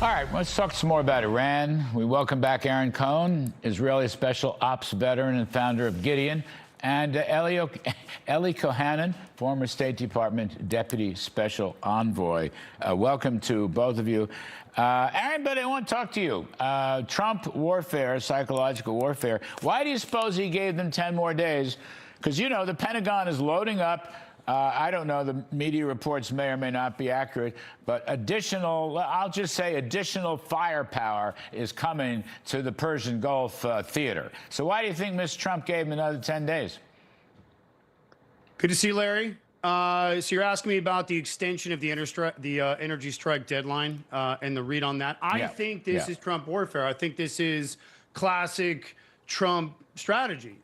All right, let's talk some more about Iran. We welcome back Aaron Cohen, Israeli special ops veteran and founder of Gideon, and Ellie Cohanim, former State Department deputy special envoy. Welcome to both of you. Aaron, but I want to talk to you. Trump warfare, psychological warfare. Why do you suppose he gave them 10 more days? Because, you know, the Pentagon is loading up. I don't know, the media reports may or may not be accurate, but I'll just say additional firepower is coming to the Persian Gulf theater. So why do you think Mr. Trump gave him another 10 days? Good to see you, Larry. So you're asking me about the extension of the energy strike deadline and the read on that. I think this is Trump warfare. I think this is classic Trump strategy.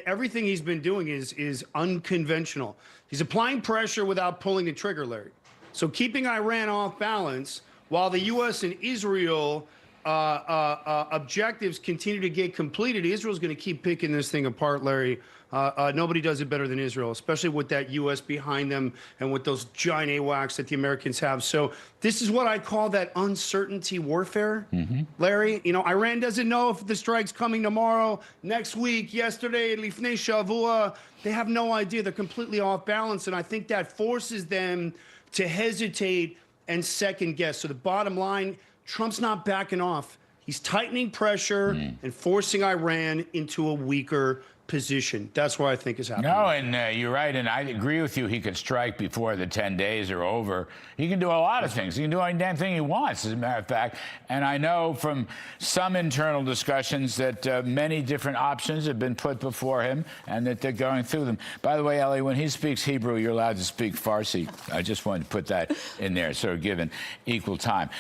Everything he's been doing is unconventional. He's applying pressure without pulling the trigger, Larry. So keeping Iran off balance while the U.S. and Israel objectives continue to get completed, Israel's going to keep picking this thing apart, Larry. Nobody does it better than Israel, especially with that U.S. behind them and with those giant AWACS that the Americans have. So this is what I call that uncertainty warfare, Larry. You know, Iran doesn't know if the strike's coming tomorrow, next week, yesterday, lifnei shavua. They have no idea. They're completely off balance, and I think that forces them to hesitate and second guess. So the bottom line, Trump's not backing off. He's tightening pressure and forcing Iran into a weaker position. That's what I think is happening. No, and you're right, and I agree with you. He could strike before the 10 days are over. He can do a lot of things. He can do any damn thing he wants, as a matter of fact. And I know from some internal discussions that many different options have been put before him and that they're going through them. By the way, Ellie, when he speaks Hebrew, you're allowed to speak Farsi. I just wanted to put that in there, sort of given equal time.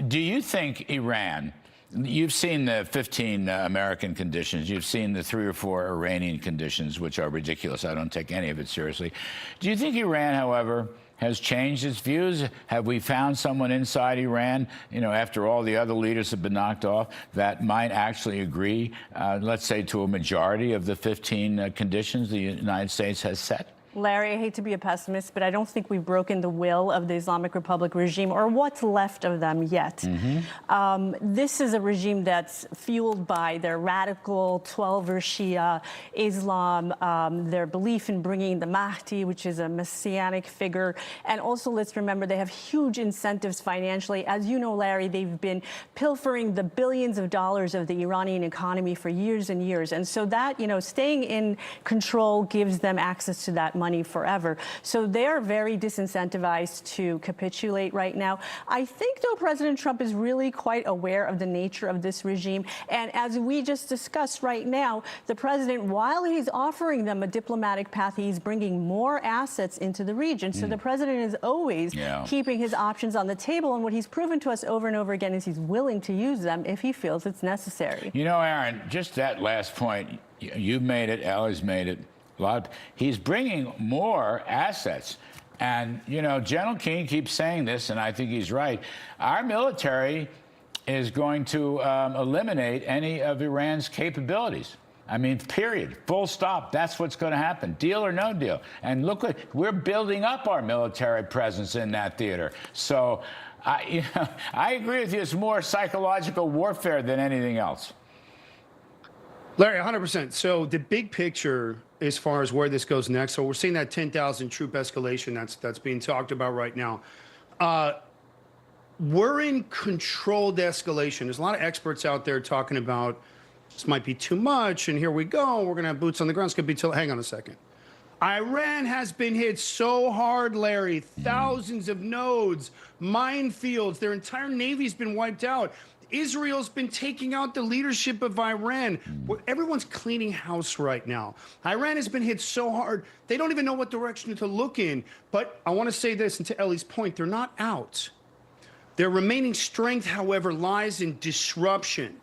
Do you think Iran... You've seen the 15 American conditions. You've seen the 3 or 4 Iranian conditions, which are ridiculous. I don't take any of it seriously. Do you think Iran, however, has changed its views? Have we found someone inside Iran, you know, after all the other leaders have been knocked off, that might actually agree, let's say, to a majority of the 15 conditions the United States has set? Larry, I hate to be a pessimist, but I don't think we've broken the will of the Islamic Republic regime or what's left of them yet. This is a regime that's fueled by their radical 12er Shia Islam, their belief in bringing the Mahdi, which is a messianic figure. And also, let's remember, they have huge incentives financially. As you know, Larry, they've been pilfering the billions of dollars of the Iranian economy for years and years. And so that, you know, staying in control gives them access to that money forever. So they're very disincentivized to capitulate right now. I think, though, President Trump is really quite aware of the nature of this regime. And as we just discussed right now, the president, while he's offering them a diplomatic path, he's bringing more assets into the region. So the president is always keeping his options on the table. And what he's proven to us over and over again is he's willing to use them if he feels it's necessary. You know, Aaron, just that last point, you've made it, Ellie's made it. He's bringing more assets. And, you know, General King keeps saying this, and I think he's right. Our military is going to eliminate any of Iran's capabilities. I mean, period. Full stop. That's what's going to happen. Deal or no deal. And look, we're building up our military presence in that theater. So, I agree with you. It's more psychological warfare than anything else. Larry, 100%. So the big picture as far as where this goes next, so we're seeing that 10,000 troop escalation that's being talked about right now. We're in controlled escalation. There's a lot of experts out there talking about this might be too much, and here we go. We're going to have boots on the ground. It's going to be till, hang on a second. Iran has been hit so hard, Larry. Thousands of nodes, minefields. Their entire navy's been wiped out. Israel's been taking out the leadership of Iran. Everyone's cleaning house right now. Iran has been hit so hard, they don't even know what direction to look in. But I want to say this, and to Ellie's point, they're not out. Their remaining strength, however, lies in disruption.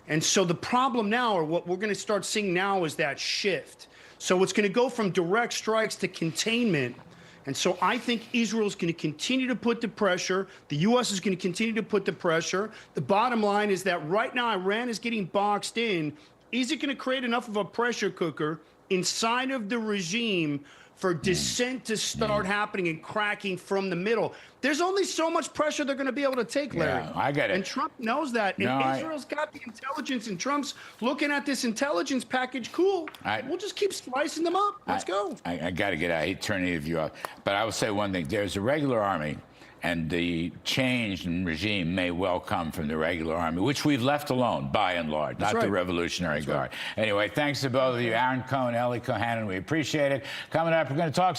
And so the problem now, or what we're going to start seeing now, is that shift. So it's going to go from direct strikes to containment. And so I think Israel's going to continue to put the pressure. The U.S. is going to continue to put the pressure. The bottom line is that right now Iran is getting boxed in. Is it going to create enough of a pressure cooker inside of the regime for dissent to start happening and cracking from the middle. There's only so much pressure they're going to be able to take, Larry. Yeah, I get it. And Trump knows that. And Israel's got the intelligence, and Trump's looking at this intelligence package. Cool. We'll just keep slicing them up. Let's go. I got to get out. I hate turning you off. But I will say one thing. There's a regular army, and the change in regime may well come from the regular army, which we've left alone, by and large, not the Revolutionary Guard. Anyway, thanks to both of you, Aaron Cohen, Ellie Cohanim. We appreciate it. Coming up, we're going to talk